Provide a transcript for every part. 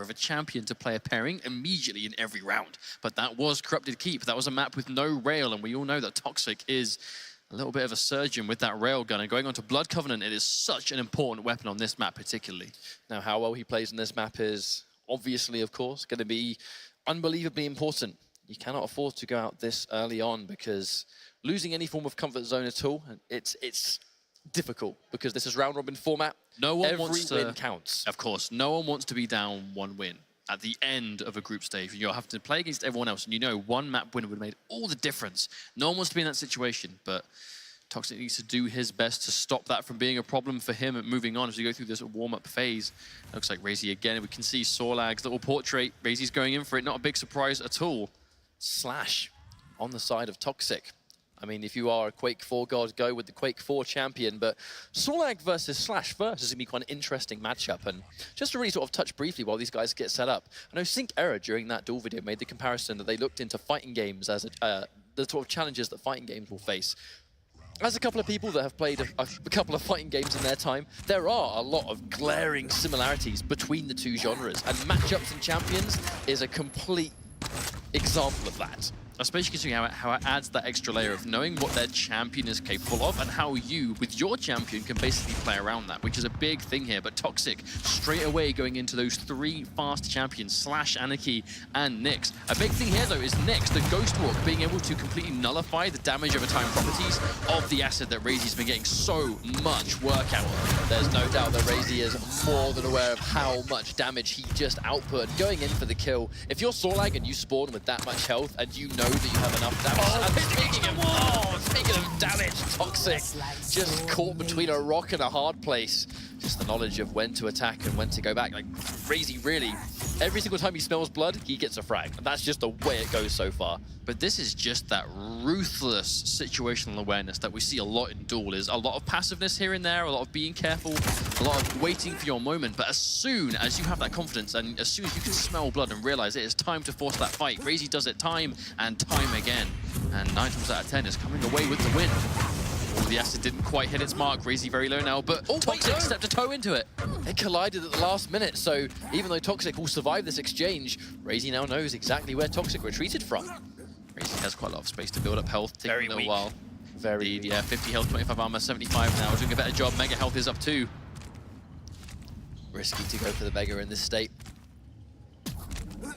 of a champion to play a pairing immediately in every round. But that was Corrupted Keep. That was a map with no rail, and we all know that toxjq is a little bit of a surgeon with that rail gun. And going on to Blood Covenant, it is such an important weapon on this map particularly. Now, how well he plays in this map is obviously, of course, going to be unbelievably important. You cannot afford to go out this early on because losing any form of comfort zone at all, it's difficult because this is round robin format. No one wants to, every win counts. Of course, no one wants to be down one win at the end of a group stage. You'll have to play against everyone else, and you know one map winner would have made all the difference. No one wants to be in that situation, but toxjq needs to do his best to stop that from being a problem for him and moving on as we go through this warm-up phase. Looks like Raisy again. We can see Sorlag's little portrait. Raisy's going in for it. Not a big surprise at all. Slash on the side of toxjq. I mean, if you are a Quake 4 god, go with the Quake 4 champion, but Sorlag versus Slash first is going to be quite an interesting matchup. And just to really sort of touch briefly while these guys get set up, I know Sync Error during that Duel video made the comparison that they looked into fighting games as the sort of challenges that fighting games will face. As a couple of people that have played a couple of fighting games in their time, there are a lot of glaring similarities between the two genres, and matchups and champions is a complete example of that. Especially considering how it adds that extra layer of knowing what their champion is capable of and how you, with your champion, can basically play around that, which is a big thing here. But toxjq, straight away going into those three fast champions, Slash, Anarchy, and Nyx. A big thing here, though, is Nyx, the Ghost Walk, being able to completely nullify the damage over time properties of the asset that Raisy's been getting so much work out of. There's no doubt that Raisy is more than aware of how much damage he just output. Going in for the kill, if you're Sorlag and you spawn with that much health and you know that you have enough damage. And speaking of damage, toxjq just caught between a rock and a hard place. Just the knowledge of when to attack and when to go back. Like, Raisy really, every single time he smells blood, he gets a frag. And that's just the way it goes so far. But this is just that ruthless situational awareness that we see a lot in Duel. Is a lot of passiveness here and there, a lot of being careful, a lot of waiting for your moment. But as soon as you have that confidence and as soon as you can smell blood and realize it is time to force that fight, Raisy does it time and time again. And 9 times out of 10 is coming away with the win. Oh, the acid didn't quite hit its mark. Raisy very low now, but toxjq stepped a toe into it. They collided at the last minute, so even though toxjq will survive this exchange, Raisy now knows exactly where toxjq retreated from. Raisy has quite a lot of space to build up health, taking Very a little weak. while. Very Indeed, yeah, 50 health, 25 armor, 75 now. Doing a better job. Mega health is up too. risky to go for the Mega in this state. A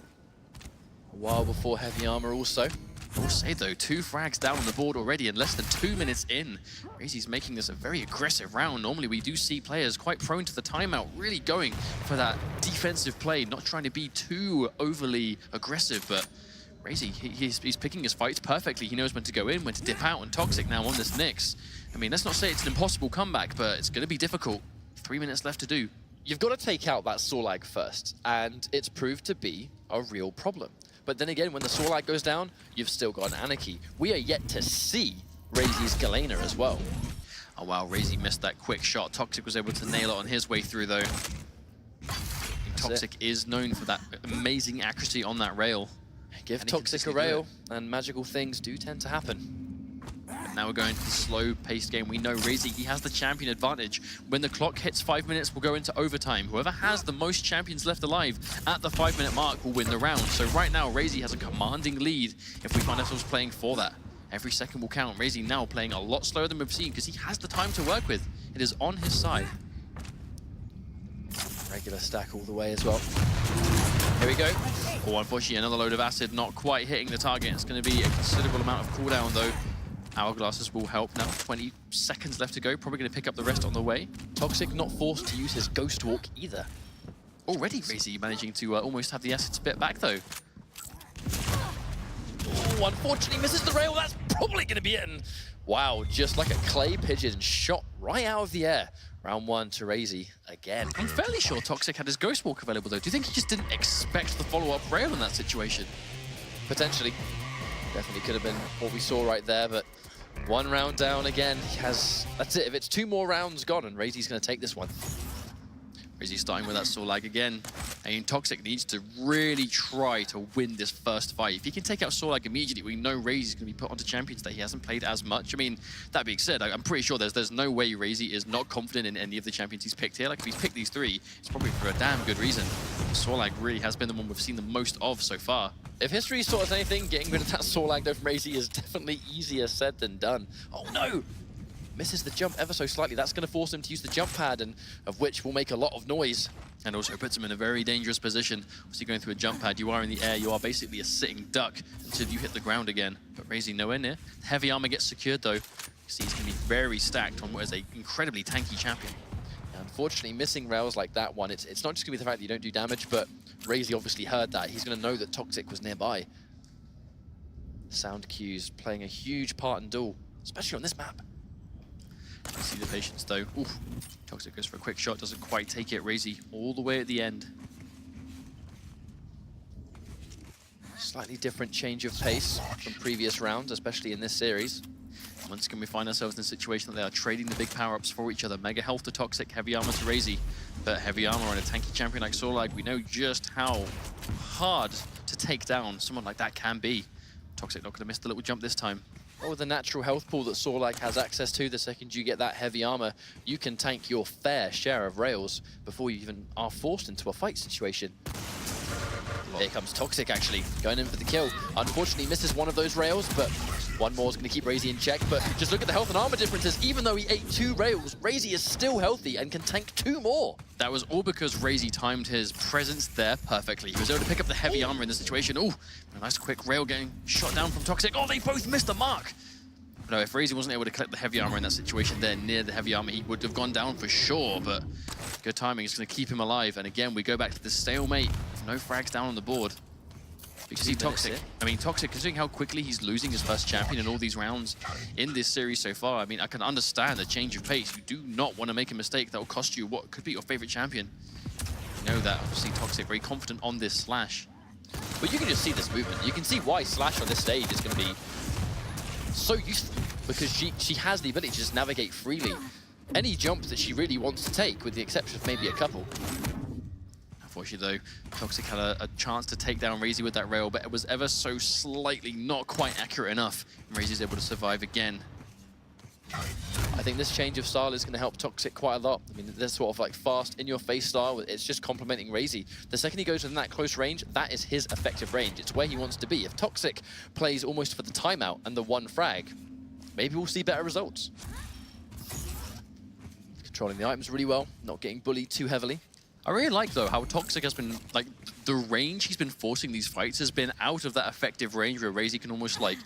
while before heavy armor also. I will say though, 2 frags down on the board already in less than 2 minutes in. Raisy's making this a very aggressive round. Normally we do see players quite prone to the timeout, really going for that defensive play, not trying to be too overly aggressive, but Raisy, he's picking his fights perfectly. He knows when to go in, when to dip out, and toxjq now on this Nyx. I mean, let's not say it's an impossible comeback, but it's going to be difficult. 3 minutes left to do. You've got to take out that Sorlag first, and it's proved to be a real problem. But then again, when the Sorlag goes down, you've still got an Anarchy. We are yet to see Raisy's Galena as well. Oh wow, Raisy missed that quick shot. toxjq was able to nail it on his way through though. toxjq is known for that amazing accuracy on that rail. Give toxjq a rail, and magical things do tend to happen. But now we're going to the slow-paced game. We know Raisy, he has the champion advantage. When the clock hits 5 minutes, we'll go into overtime. Whoever has the most champions left alive at the 5-minute mark will win the round. So right now, Raisy has a commanding lead if we find ourselves playing for that. Every second will count. Raisy now playing a lot slower than we've seen because he has the time to work with. It is on his side. Regular stack all the way as well. Here we go. Oh, unfortunately, another load of acid not quite hitting the target. It's going to be a considerable amount of cooldown, though. Hourglasses will help now. 20 seconds left to go. Probably going to pick up the rest on the way. toxjq not forced to use his Ghost Walk either. Already Raisy managing to almost have the acid spit back, though. Oh, unfortunately misses the rail. That's probably going to be it. And wow, just like a clay pigeon shot right out of the air. Round 1 to Raisy again. I'm fairly sure toxjq had his Ghost Walk available, though. Do you think he just didn't expect the follow-up rail in that situation? Potentially. Definitely could have been what we saw right there, but 1 round down again. He has, that's it. If it's 2 more rounds gone, and Raisy's going to take this one. Raisy starting with that Solag again. And Toxic needs to really try to win this first fight. If he can take out Solag immediately, we know Raisy's going to be put onto champions that he hasn't played as much. I mean, that being said, I'm pretty sure there's no way Raisy is not confident in any of the champions he's picked here. Like, if he's picked these three, it's probably for a damn good reason. Solag really has been the one we've seen the most of so far. If history taught us anything, getting rid of that Solag though from Raisy is definitely easier said than done. Oh no! Misses the jump ever so slightly. That's going to force him to use the jump pad, and of which will make a lot of noise. And also puts him in a very dangerous position. Obviously going through a jump pad, you are in the air, you are basically a sitting duck until you hit the ground again. But Raisy nowhere near. Heavy armor gets secured though. You see he's going to be very stacked on what is an incredibly tanky champion. Unfortunately, missing rails like that one, it's not just going to be the fact that you don't do damage, but Raisy obviously heard that. He's going to know that Toxic was nearby. Sound cues playing a huge part in Duel, especially on this map. You see the patience though. Oof. Toxic goes for a quick shot, doesn't quite take it. Raisy all the way at the end. Slightly different change of pace from previous rounds, especially in this series. Once again, we find ourselves in a situation that they are trading the big power-ups for each other. Mega health to Toxic, heavy armor to Raisy. But heavy armor on a tanky champion like Solag, we know just how hard to take down someone like that can be. Toxic not going to miss the little jump this time. Well, with the natural health pool that Solag has access to, the second you get that heavy armor, you can tank your fair share of rails before you even are forced into a fight situation. Here comes Toxic, actually, going in for the kill. Unfortunately, misses one of those rails, but one more is going to keep Raisy in check. But just look at the health and armor differences. Even though he ate 2 rails, Raisy is still healthy and can tank 2 more. That was all because Raisy timed his presence there perfectly. He was able to pick up the heavy armor in this situation. Oh, a nice quick rail getting shot down from Toxic. Oh, they both missed the mark. No, if Raisy wasn't able to collect the heavy armor in that situation there near the heavy armor, he would have gone down for sure, but good timing is going to keep him alive. And again, we go back to the stalemate. No frags down on the board. Because he's Toxic. I mean, Toxic, considering how quickly he's losing his first champion in all these rounds in this series so far, I mean, I can understand the change of pace. You do not want to make a mistake that will cost you what could be your favorite champion. You know that, obviously, Toxic very confident on this Slash. But you can just see this movement. You can see why Slash on this stage is going to be so useful, because she has the ability to just navigate freely. Any jump that she really wants to take, with the exception of maybe a couple. Unfortunately though, Toxic had a chance to take down Raisy with that rail, but it was ever so slightly not quite accurate enough. And Raisy's able to survive again. I think this change of style is going to help Toxic quite a lot. I mean, this sort of like fast, in-your-face style, it's just complementing Raisy. The second he goes within that close range, that is his effective range. It's where he wants to be. If Toxic plays almost for the timeout and the one frag, maybe we'll see better results. Controlling the items really well, not getting bullied too heavily. I really like, though, how Toxic has been, like, the range he's been forcing these fights has been out of that effective range where Raisy can almost, like,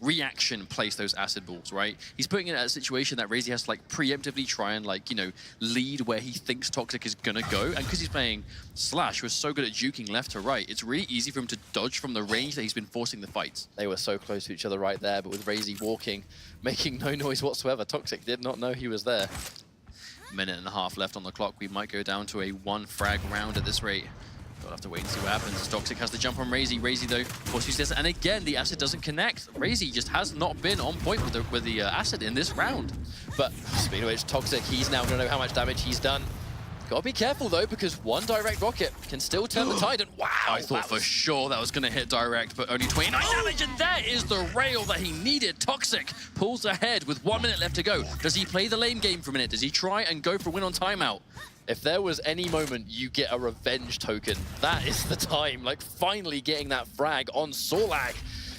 reaction place those acid balls, right? He's putting it in a situation that Raisy has to, like, preemptively try and, like, you know, lead where he thinks Toxic is gonna go. And because he's playing Slash, who's so good at juking left to right, it's really easy for him to dodge from the range that he's been forcing the fights. They were so close to each other right there, but with Raisy walking, making no noise whatsoever, Toxic did not know he was there. Minute and a half left on the clock. We might go down to a 1 frag round at this rate. We'll have to wait and see what happens. Toxic has the jump on Raisy. Raisy, though, forces this. And again, the acid doesn't connect. Raisy just has not been on point with the acid in this round. But speaking of which, Toxic, he's now going to know how much damage he's done. Gotta be careful, though, because one direct rocket can still turn the tide. And wow! I thought for sure that was going to hit direct, but only 29 damage. And there is the rail that he needed. Toxic pulls ahead with 1 minute left to go. Does he play the lane game for a minute? Does he try and go for a win on timeout? If there was any moment you get a revenge token, that is the time. Like, finally getting that frag on Solag.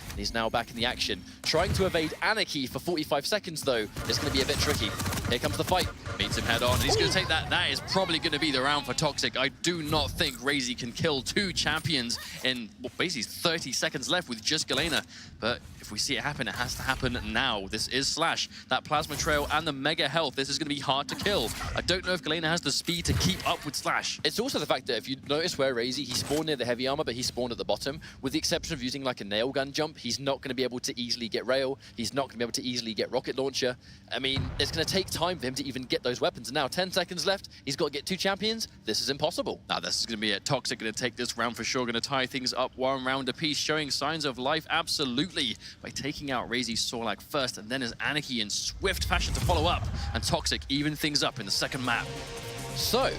And he's now back in the action. Trying to evade Anarchy for 45 seconds, though, is going to be a bit tricky. Here comes the fight. Meets him head on, and he's going to take that. That is probably going to be the round for Toxic. I do not think Raisy can kill 2 champions in, well, basically 30 seconds left with just Galena. But if we see it happen, it has to happen now. This is Slash. That Plasma Trail and the Mega Health, this is going to be hard to kill. I don't know if Galena has the speed to keep up with Slash. It's also the fact that if you notice where Raisy, he spawned near the heavy armor, but he spawned at the bottom. With the exception of using like a nail gun jump, he's not going to be able to easily get rail. He's not going to be able to easily get rocket launcher. I mean, it's going to take time for him to even get those weapons. And now 10 seconds left. He's got to get 2 champions. This is impossible. Now this is going to be it. Toxic going to take this round for sure. Going to tie things up 1 round apiece, showing signs of life absolutely by taking out Raisy Solag first, and then as Anarchy in swift fashion to follow up. And Toxic even things up in the second map. So,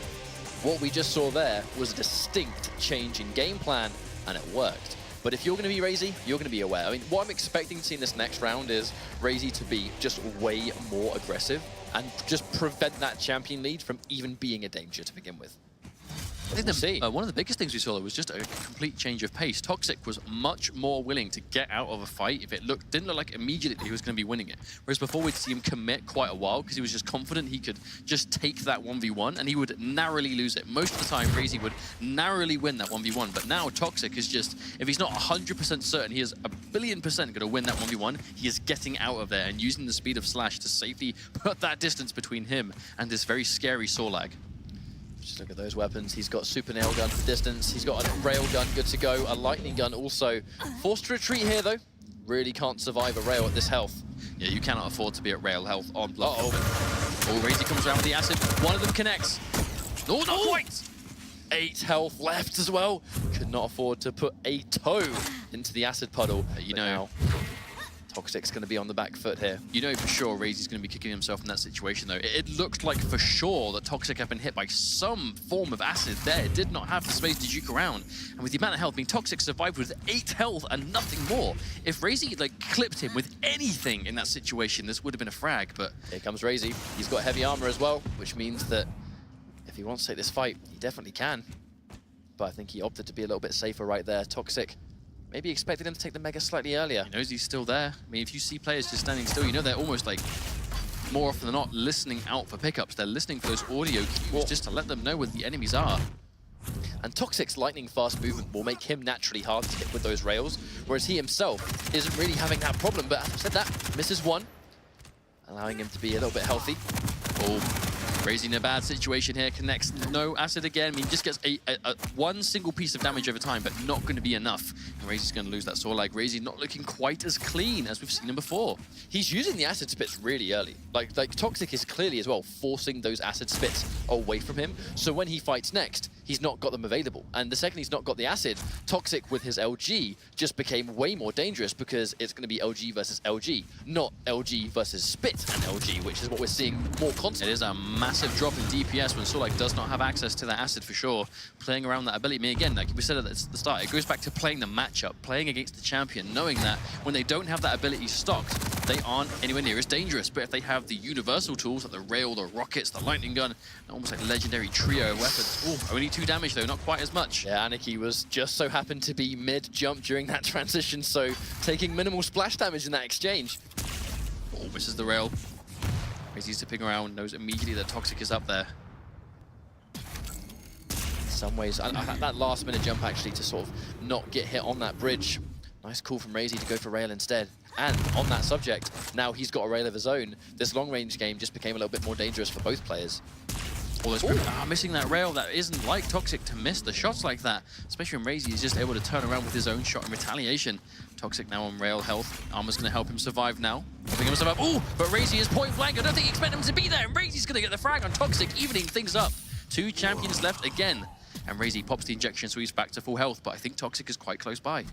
what we just saw there was a distinct change in game plan, and it worked. But if you're going to be Raisy, you're going to be aware. I mean, what I'm expecting to see in this next round is Raisy to be just way more aggressive and just prevent that champion lead from even being a danger to begin with. I think one of the biggest things we saw was just a complete change of pace. toxjq was much more willing to get out of a fight if it didn't look like immediately he was going to be winning it. Whereas before we'd see him commit quite a while because he was just confident he could just take that 1v1 and he would narrowly lose it. Most of the time, Raisy would narrowly win that 1v1, but now toxjq is just, if he's not 100% certain he is 1,000,000,000% going to win that 1v1, he is getting out of there and using the speed of Slash to safely put that distance between him and this very scary Sorlag. Just look at those weapons. He's got super nail gun for distance. He's got a rail gun good to go. A lightning gun also. Forced to retreat here though. Really can't survive a rail at this health. Yeah, you cannot afford to be at rail health on Blood. Oh, Raisy comes around with the acid. One of them connects. No, not quite. 8 health left as well. Could not afford to put a toe into the acid puddle. You know, toxjq's going to be on the back foot here. You know for sure Raisy's going to be kicking himself in that situation, though. It looked like for sure that toxjq had been hit by some form of acid there. It did not have the space to juke around. And with the amount of health, I mean, toxjq survived with 8 health and nothing more. If Raisy, like, clipped him with anything in that situation, this would have been a frag, but... Here comes Raisy. He's got heavy armor as well, which means that if he wants to take this fight, he definitely can. But I think he opted to be a little bit safer right there. toxjq maybe expected him to take the Mega slightly earlier. He knows he's still there. I mean, if you see players just standing still, you know they're almost like, more often than not, listening out for pickups. They're listening for those audio cues just to let them know where the enemies are. And toxjq's lightning fast movement will make him naturally hard to hit with those rails, whereas he himself isn't really having that problem. But as I said that, misses one, allowing him to be a little bit healthy. Oh, Raisy in a bad situation here, connects no acid again. I mean, just gets one single piece of damage over time, but not going to be enough. And Raisy's going to lose that Sorlag. Raisy not looking quite as clean as we've seen him before. He's using the acid spits really early. Like toxjq is clearly as well forcing those acid spits away from him. So when he fights next, he's not got them available. And the second he's not got the acid, toxjq with his LG just became way more dangerous because it's going to be LG versus LG, not LG versus spit and LG, which is what we're seeing more constantly. It is a massive drop in DPS when Sorlag does not have access to that acid for sure. Playing around that ability, I mean, again, like we said at the start, it goes back to playing the matchup, playing against the champion, knowing that when they don't have that ability stocked, they aren't anywhere near as dangerous. But if they have the universal tools like the rail, the rockets, the lightning gun, almost like a legendary trio of weapons. Oh, only 2 damage though, not quite as much. Yeah, Anarchy was just so happened to be mid-jump during that transition, so taking minimal splash damage in that exchange. Oh, misses the rail. Raisy's zipping around, knows immediately that toxjq is up there. In some ways, that last-minute jump actually to sort of not get hit on that bridge. Nice call from Raisy to go for rail instead. And on that subject, now he's got a rail of his own. This long-range game just became a little bit more dangerous for both players. All those people missing that rail. That isn't like toxjq to miss the shots like that, especially when Raisy is just able to turn around with his own shot in retaliation. toxjq now on rail health. Armor's going to help him survive now. Helping him survive. Oh, but Raisy is point blank. I don't think he expected him to be there. And Raisy's going to get the frag on toxjq, evening things up. 2 champions left again. And Raisy pops the injection, so he's back to full health. But I think toxjq is quite close by.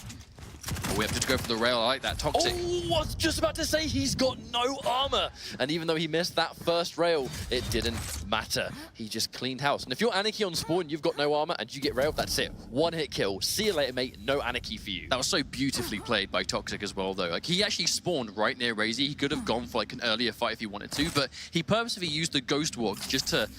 Oh, we have to go for the rail. I like that. toxjq. Oh, I was just about to say he's got no armor. And even though he missed that first rail, it didn't matter. He just cleaned house. And if you're Anarchy on spawn, you've got no armor and you get railed, that's it. 1-hit kill. See you later, mate. No Anarchy for you. That was so beautifully played by toxjq as well, though. Like, he actually spawned right near Raisy. He could have gone for like an earlier fight if he wanted to, but he purposely used the Ghost Walk just to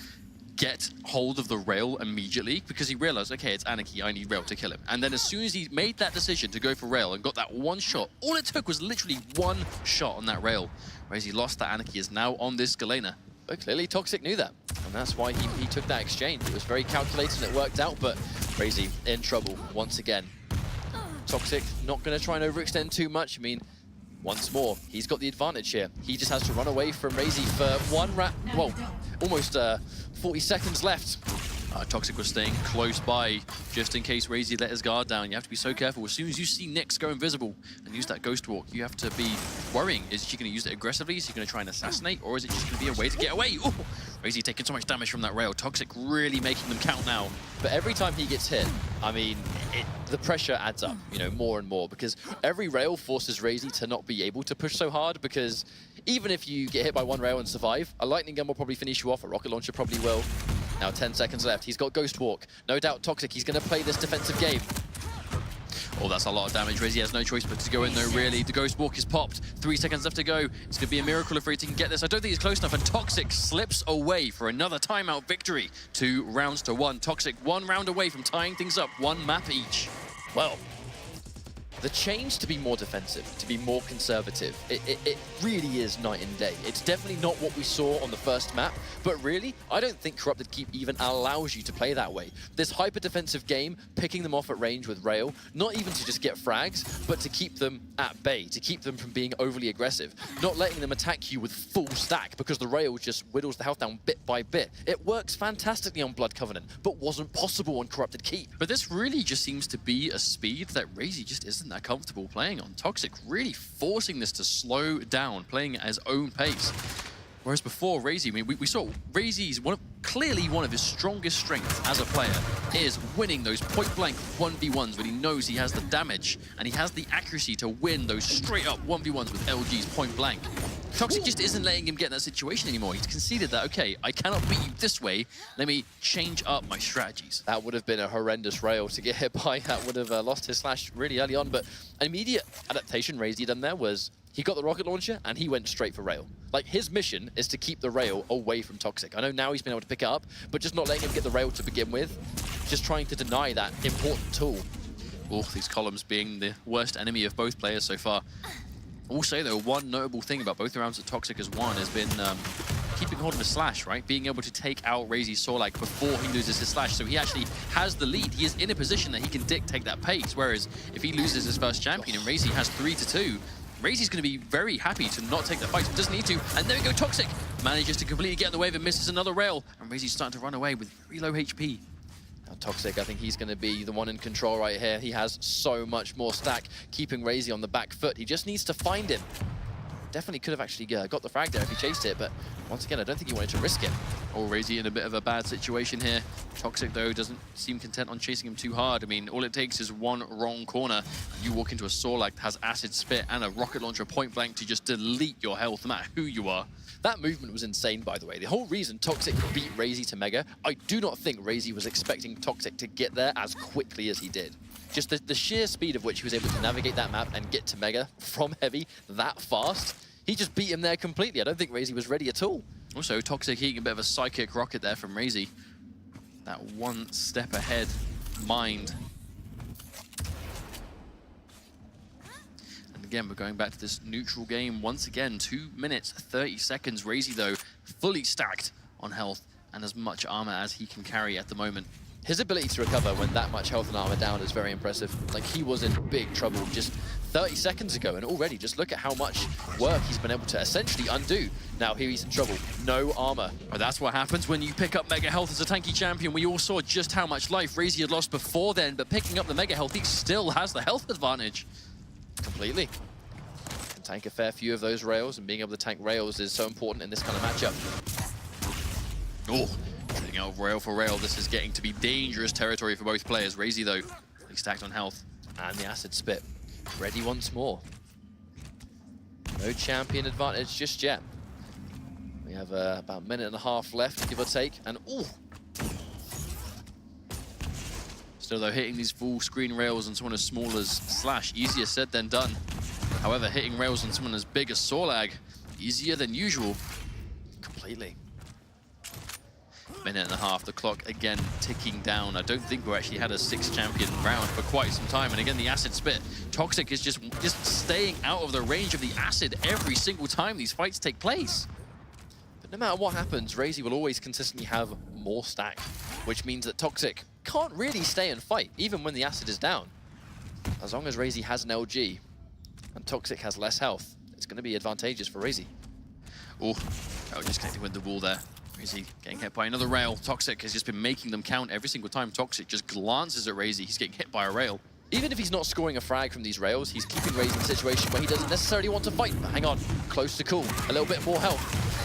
get hold of the rail immediately because he realized, okay, it's Anarchy, I need rail to kill him. And then as soon as he made that decision to go for rail and got that one shot, all it took was literally one shot on that rail. Whereas he lost that Anarchy is now on this Galena. But clearly toxjq knew that, and that's why he took that exchange. It was very calculated and it worked out, but Raisy in trouble once again. toxjq not going to try and overextend too much. I mean, once more, he's got the advantage here. He just has to run away from Raisy for almost 40 seconds left. toxjq was staying close by just in case Raisy let his guard down. You have to be so careful. As soon as you see Nyx go invisible and use that Ghost Walk, you have to be worrying. Is she going to use it aggressively? Is she going to try and assassinate? Or is it just going to be a way to get away? Oh, Raisy taking so much damage from that rail. toxjq really making them count now. But every time he gets hit, I mean, the pressure adds up, you know, more and more, because every rail forces Raisy to not be able to push so hard, because even if you get hit by one rail and survive, a lightning gun will probably finish you off, a rocket launcher probably will. Now 10 seconds left. He's got Ghost Walk. No doubt toxjq, he's going to play this defensive game. Oh, that's a lot of damage. Raisy has no choice but to go in, though, really. The Ghost Walk is popped. 3 seconds left to go. It's going to be a miracle if Raisy can get this. I don't think it's close enough, and toxjq slips away for another timeout victory. 2 rounds to 1. toxjq 1 round away from tying things up, 1 map each. Well, the change to be more defensive, to be more conservative, it really is night and day. It's definitely not what we saw on the first map, but really, I don't think Corrupted Keep even allows you to play that way. This hyper-defensive game, picking them off at range with Rail, not even to just get frags, but to keep them at bay, to keep them from being overly aggressive, not letting them attack you with full stack because the Rail just whittles the health down bit by bit. It works fantastically on Blood Covenant, but wasn't possible on Corrupted Keep. But this really just seems to be a speed that Raisy just isn't that comfortable playing on. toxjq really forcing this to slow down, playing at his own pace. Whereas before, Raisy, I mean, we saw Raisy's clearly one of his strongest strengths as a player is winning those point-blank 1v1s when he knows he has the damage and he has the accuracy to win those straight-up 1v1s with LGs point-blank. toxjq just isn't letting him get in that situation anymore. He's conceded that, okay, I cannot beat you this way. Let me change up my strategies. That would have been a horrendous Rail to get hit by. That would have lost his slash really early on. But an immediate adaptation Raisy done there was he got the rocket launcher and he went straight for Rail. Like, his mission is to keep the Rail away from toxjq. I know now he's been able to pick it up, but just not letting him get the Rail to begin with. Just trying to deny that important tool. Oh, these columns being the worst enemy of both players so far. Also, though, one notable thing about both the rounds that toxjq has won has been keeping hold of his slash, right? Being able to take out Raisy's Sorlag before he loses his slash. So he actually has the lead. He is in a position that he can dictate that pace. Whereas if he loses his first champion and Raisy has 3-2, Raisy's going to be very happy to not take the fight. He doesn't need to. And there we go, toxjq manages to completely get in the wave and misses another Rail. And Raisy's starting to run away with very low HP. Now toxjq, I think he's going to be the one in control right here. He has so much more stack, keeping Raisy on the back foot. He just needs to find him. Definitely could have actually got the frag there if he chased it, but once again, I don't think he wanted to risk it. Oh, Raisy in a bit of a bad situation here. toxjq, though, doesn't seem content on chasing him too hard. I mean, all it takes is one wrong corner. You walk into a Sorlag that has Acid Spit and a rocket launcher point blank to just delete your health, no matter who you are. That movement was insane, by the way. The whole reason toxjq beat Raisy to Mega, I do not think Raisy was expecting toxjq to get there as quickly as he did. Just the sheer speed of which he was able to navigate that map and get to Mega from Heavy that fast, he just beat him there completely. I don't think Raisy was ready at all. Also, toxjq eating a bit of a psychic rocket there from Raisy. That one step ahead mind. And again, we're going back to this neutral game once again. 2 minutes, 30 seconds. Raisy, though, fully stacked on health and as much armor as he can carry at the moment. His ability to recover when that much health and armor down is very impressive. Like, he was in big trouble just 30 seconds ago, and already just look at how much work he's been able to essentially undo. Now here he's in trouble, no armor. Well, that's what happens when you pick up Mega Health as a tanky champion. We all saw just how much life Raisy had lost before then, but picking up the Mega Health, he still has the health advantage. Completely. Can tank a fair few of those Rails, and being able to tank Rails is so important in this kind of matchup. Oh. Trading out rail for rail, this is getting to be dangerous territory for both players. Raisy, though, he's stacked on health. And the Acid Spit, ready once more. No champion advantage just yet. We have about a minute and a half left, give or take, and ooh! Still, though, hitting these full screen rails on someone as small as Slash, easier said than done. However, hitting rails on someone as big as Sorlag, easier than usual. Completely. Minute and a half, the clock again ticking down. I don't think we actually had a 6th champion round for quite some time. And again, the Acid Spit. toxjq is just staying out of the range of the acid every single time these fights take place. But no matter what happens, Raisy will always consistently have more stack, which means that toxjq can't really stay and fight, even when the acid is down. As long as Raisy has an LG and toxjq has less health, it's going to be advantageous for Raisy. Oh, just connecting with the wall there. Raisy getting hit by another rail. toxjq has just been making them count every single time toxjq just glances at Raisy. He's getting hit by a rail. Even if he's not scoring a frag from these rails, he's keeping Raisy in a situation where he doesn't necessarily want to fight. But hang on, close to cool, a little bit more health.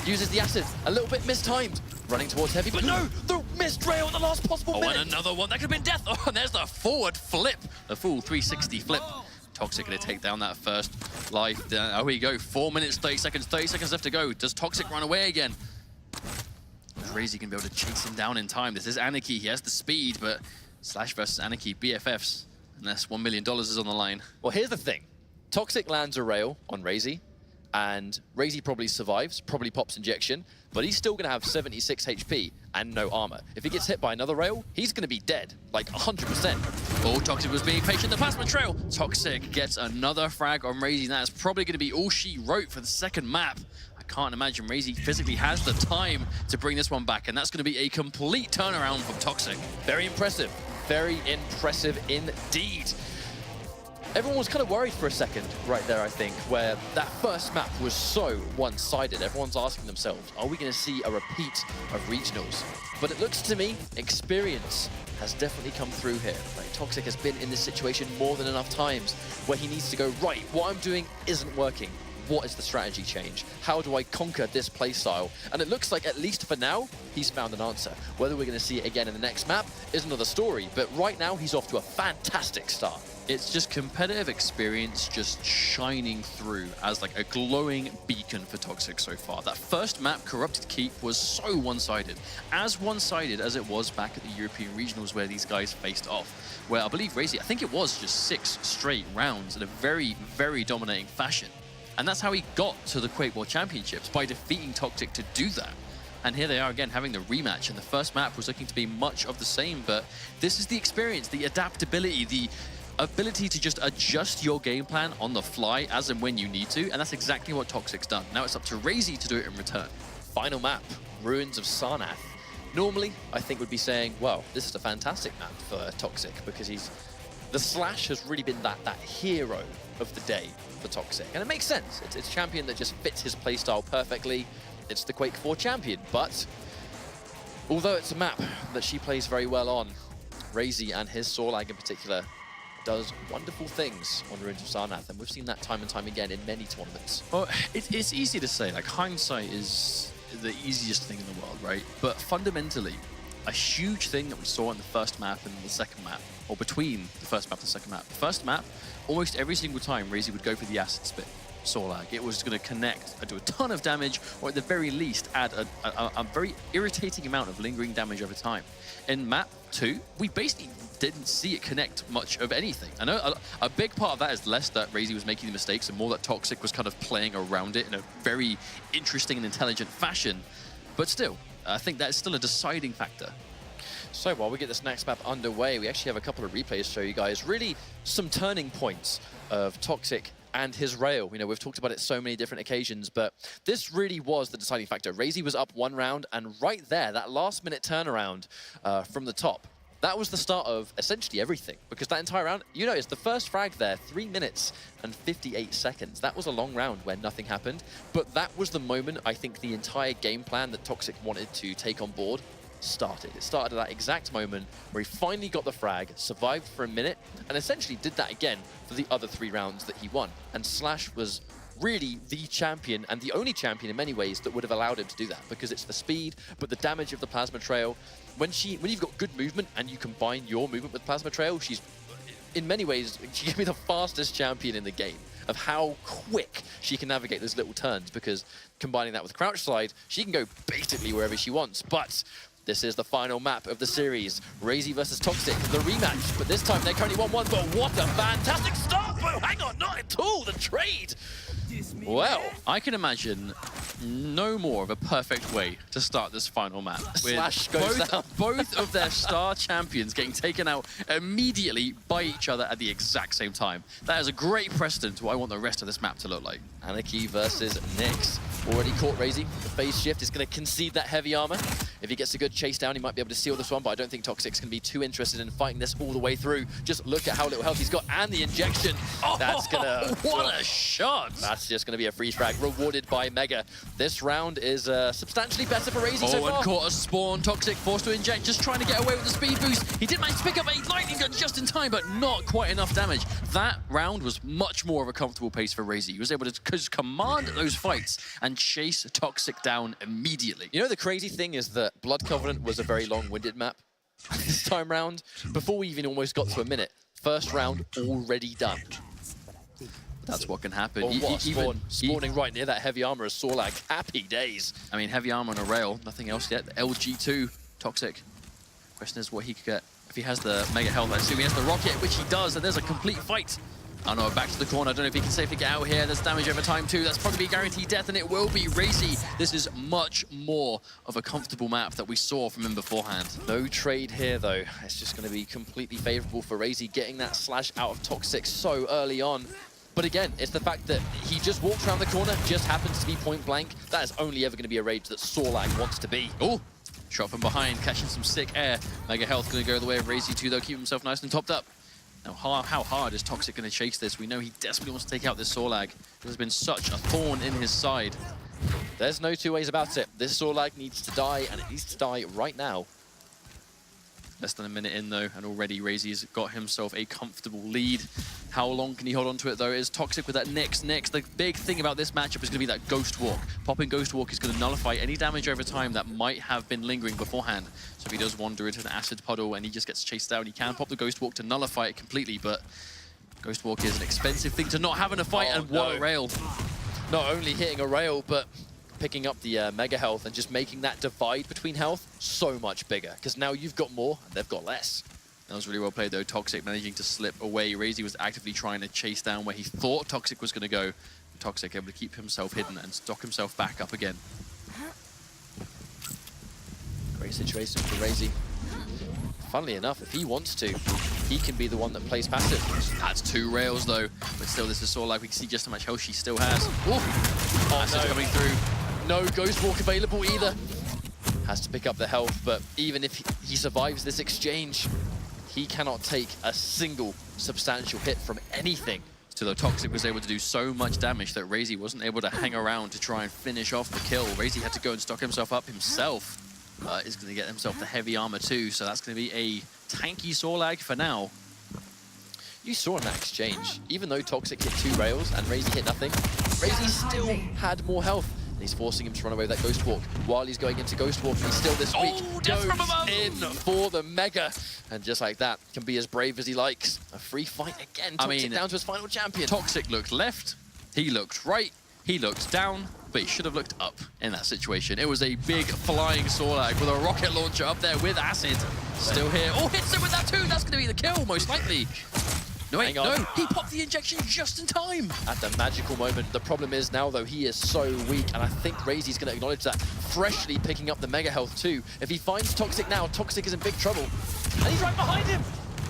Uses the acid, a little bit mistimed. Running towards Heavy, but no! The missed rail at the last possible minute! And another one, that could have been death! Oh, and there's the forward flip! The full 360 flip. toxjq going to take down that first life. Oh, here we go, 4 minutes, 30 seconds left to go. Does toxjq run away again? Raisy going to be able to chase him down in time? This is Anarchy. He has the speed, but Slash versus Anarchy, BFFs, unless $1 million is on the line. Well, here's the thing. toxjq lands a rail on Raisy, and Raisy probably survives, probably pops injection, but he's still going to have 76 HP and no armor. If he gets hit by another rail, he's going to be dead, like 100%. Oh, toxjq was being patient. The plasma trail. toxjq gets another frag on Raisy, and that is probably going to be all she wrote for the second map. I can't imagine Raisy physically has the time to bring this one back, and that's going to be a complete turnaround from toxjq. Very impressive. Very impressive indeed. Everyone was kind of worried for a second right there, I think, where that first map was so one-sided. Everyone's asking themselves, are we going to see a repeat of regionals? But it looks to me, experience has definitely come through here. Like, toxjq has been in this situation more than enough times where he needs to go, right, what I'm doing isn't working. What is the strategy change? How do I conquer this playstyle? And it looks like, at least for now, he's found an answer. Whether we're going to see it again in the next map is another story, but right now he's off to a fantastic start. It's just competitive experience just shining through as like a glowing beacon for toxjq so far. That first map, Corrupted Keep, was so one-sided. As one-sided as it was back at the European Regionals where these guys faced off. Where I believe Raisy, I think it was just 6 straight rounds in a very, very dominating fashion. And that's how he got to the Quake World Championships, by defeating toxjq to do that. And here they are again having the rematch, and the first map was looking to be much of the same, but this is the experience, the adaptability, the ability to just adjust your game plan on the fly as and when you need to, and that's exactly what toxjq's done. Now it's up to Raisy to do it in return. Final map, Ruins of Sarnath. Normally, I think would be saying, well, this is a fantastic map for toxjq, because the Slash has really been that hero of the day for toxjq. And it makes sense. It's a champion that just fits his playstyle perfectly. It's the Quake 4 champion. But although it's a map that she plays very well on, Raisy and his Sorlag in particular does wonderful things on Ruins of Sarnath. And we've seen that time and time again in many tournaments. Well, it's easy to say, like, hindsight is the easiest thing in the world, right? But fundamentally, a huge thing that we saw in the first map and the second map, or between the first map and the second map. The first map, almost every single time, Raisy would go for the acid spit, Sorlag. It was going to connect, do a ton of damage, or at the very least, add a very irritating amount of lingering damage over time. In map 2, we basically didn't see it connect much of anything. I know a big part of that is less that Raisy was making the mistakes and more that toxjq was kind of playing around it in a very interesting and intelligent fashion. But still, I think that's still a deciding factor. So while we get this next map underway, we actually have a couple of replays to show you guys. Really some turning points of toxjq and his rail. You know, we've talked about it so many different occasions, but this really was the deciding factor. Raisy was up 1 round, and right there, that last-minute turnaround from the top, that was the start of essentially everything, because that entire round, you notice the first frag there, 3 minutes and 58 seconds. That was a long round where nothing happened, but that was the moment I think the entire game plan that toxjq wanted to take on board started. It started at that exact moment where he finally got the frag, survived for a minute, and essentially did that again for the other 3 rounds that he won. And Slash was really the champion, and the only champion in many ways that would have allowed him to do that, because it's the speed, but the damage of the plasma trail. When you've got good movement and you combine your movement with plasma trail, she's, in many ways, she can be the fastest champion in the game, of how quick she can navigate those little turns, because combining that with crouch slide, she can go basically wherever she wants. But this is the final map of the series. Raisy versus toxjq, the rematch, but this time they're currently 1-1, but what a fantastic start! But hang on, not at all, the trade! Well, I can imagine no more of a perfect way to start this final map. Slash goes down. Both of their star champions getting taken out immediately by each other at the exact same time. That is a great precedent to what I want the rest of this map to look like. Anarchy versus Nyx. Already caught Raisy. The phase shift is going to concede that heavy armor. If he gets a good chase down, he might be able to seal this one, but I don't think toxjq's going to be too interested in fighting this all the way through. Just look at how little health he's got, and the injection. That's going to... What a shot! That's just going to be a freeze frag, rewarded by Mega. This round is substantially better for Raisy so far. And caught a spawn. toxjq forced to inject, just trying to get away with the speed boost. He did manage to pick up a lightning gun just in time, but not quite enough damage. That round was much more of a comfortable pace for Raisy. He was able to just command those fights and chase toxjq down immediately. You know, the crazy thing is that Blood Covenant was a very long-winded map this time round. Before we even almost got to a minute, first round already done. That's what can happen. Or what, spawning right near that heavy armor as Sorlag. Happy days. I mean, heavy armor on a rail, nothing else yet. LG2, Toxic. Question is what he could get if he has the mega health. I assume he has the rocket, which he does, and there's a complete fight. Oh no, back to the corner. I don't know if he can safely get out here. There's damage over time too. That's probably guaranteed death, and it will be Raisy. This is much more of a comfortable map that we saw from him beforehand. No trade here though. It's just going to be completely favorable for Raisy getting that slash out of Toxic so early on. But again, it's the fact that he just walks around the corner, just happens to be point blank. That is only ever going to be a rage that Sorlag wants to be. Oh, shot from behind, catching some sick air. Mega health going to go the way of Raisy too, though. Keep himself nice and topped up. Now, how hard is Toxic going to chase this? We know he desperately wants to take out this Sorlag. There's been such a thorn in his side. There's no two ways about it. This Sorlag needs to die, and it needs to die right now. Less than a minute in, though, and already Raisy's got himself a comfortable lead. How long can he hold on to it, though? It is Toxic with that next. The big thing about this matchup is going to be that Ghost Walk. Popping Ghost Walk is going to nullify any damage over time that might have been lingering beforehand. So if he does wander into an acid puddle and he just gets chased down, he can pop the Ghost Walk to nullify it completely, but Ghost Walk is an expensive thing to not have in a fight, and what a rail. Not only hitting a rail, but picking up the mega health and just making that divide between health so much bigger, because now you've got more and they've got less. That was really well played, though. Toxic managing to slip away. Raisy was actively trying to chase down where he thought Toxic was going to go. Toxic able to keep himself hidden and stock himself back up again. Great situation for Raisy. Funnily enough, if he wants to, he can be the one that plays passive. That's 2 rails, though. But still, this is sort of like we can see just how much health she still has. Ooh. Acid coming through. No Ghost Walk available either. Has to pick up the health, but even if he survives this exchange, he cannot take a single substantial hit from anything. Still, though, Toxic was able to do so much damage that Raisy wasn't able to hang around to try and finish off the kill. Raisy had to go and stock himself up himself. Is going to get himself the heavy armor too, so that's going to be a tanky Sorlag for now. You saw in that exchange, even though Toxic hit 2 rails and Raisy hit nothing, Raisy still had more health. And he's forcing him to run away with that Ghost Walk. While he's going into Ghost Walk, he's still this weak. Goes in for the Mega. And just like that, can be as brave as he likes. A free fight again. Toxic down to his final champion. Toxic looked left, he looked right, he looked down, but he should have looked up in that situation. It was a big flying Sorlag with a rocket launcher up there with acid. Still here. Oh, hits him with that too. That's going to be the kill, most likely. No, wait, no, he popped the injection just in time. At the magical moment. The problem is now, though, he is so weak, and I think Raisy's going to acknowledge that, freshly picking up the mega health too. If he finds Toxic now, Toxic is in big trouble. And he's right behind him.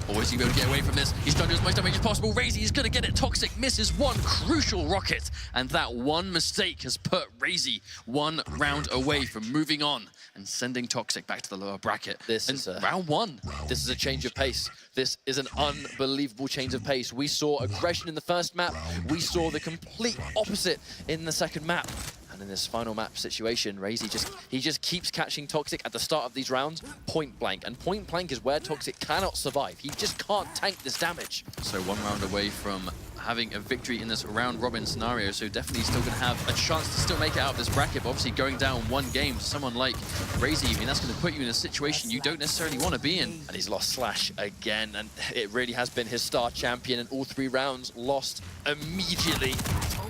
Or is he going to get away from this? He's trying to do as much damage as possible. Raisy is going to get it. Toxic misses one crucial rocket. And that one mistake has put Raisy 1 round away from moving on and sending Toxic back to the lower bracket. This is round 1. This is a change of pace. This is an unbelievable change of pace. We saw aggression in the first map. We saw the complete opposite in the second map. And in this final map situation, Raisy just keeps catching Toxic at the start of these rounds, point blank. And point blank is where Toxic cannot survive. He just can't tank this damage. So 1 round away from having a victory in this round robin scenario, so definitely still going to have a chance to still make it out of this bracket, but obviously going down 1 game to someone like Raisy, I mean, that's going to put you in a situation you don't necessarily want to be in. And he's lost Slash again, and it really has been his star champion, and all 3 rounds lost immediately.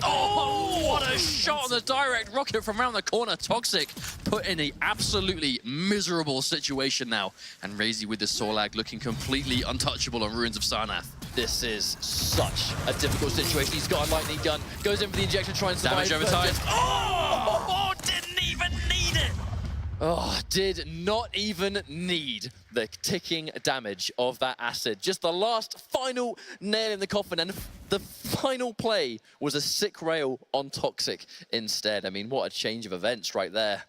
Oh, what a shot on the direct rocket from around the corner. Toxic put in a absolutely miserable situation now, and Raisy with this Sorlag looking completely untouchable on Ruins of Sarnath. This is such a difficult situation. He's got a lightning gun, goes in for the injection, trying to survive. Damage over time. Oh, didn't even need it. Oh, did not even need the ticking damage of that acid. Just the last final nail in the coffin, and the final play was a sick rail on Toxic instead. I mean, what a change of events right there.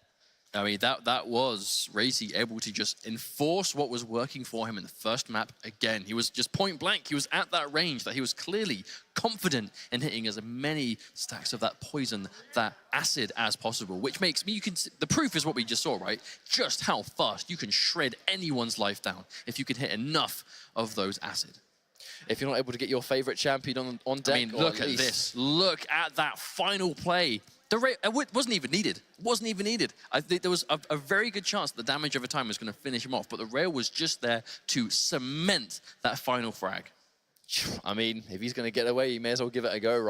I mean, that was Raisy able to just enforce what was working for him in the first map again. He was just point blank. He was at that range that he was clearly confident in hitting as many stacks of that poison, that acid as possible, which makes me, the proof is what we just saw, right? Just how fast you can shred anyone's life down if you can hit enough of those acid. If you're not able to get your favorite champion on deck, I mean, look at this. Look at that final play. It wasn't even needed. It wasn't even needed. I think there was a very good chance that the damage over time was going to finish him off, but the rail was just there to cement that final frag. I mean, if he's going to get away, he may as well give it a go, right?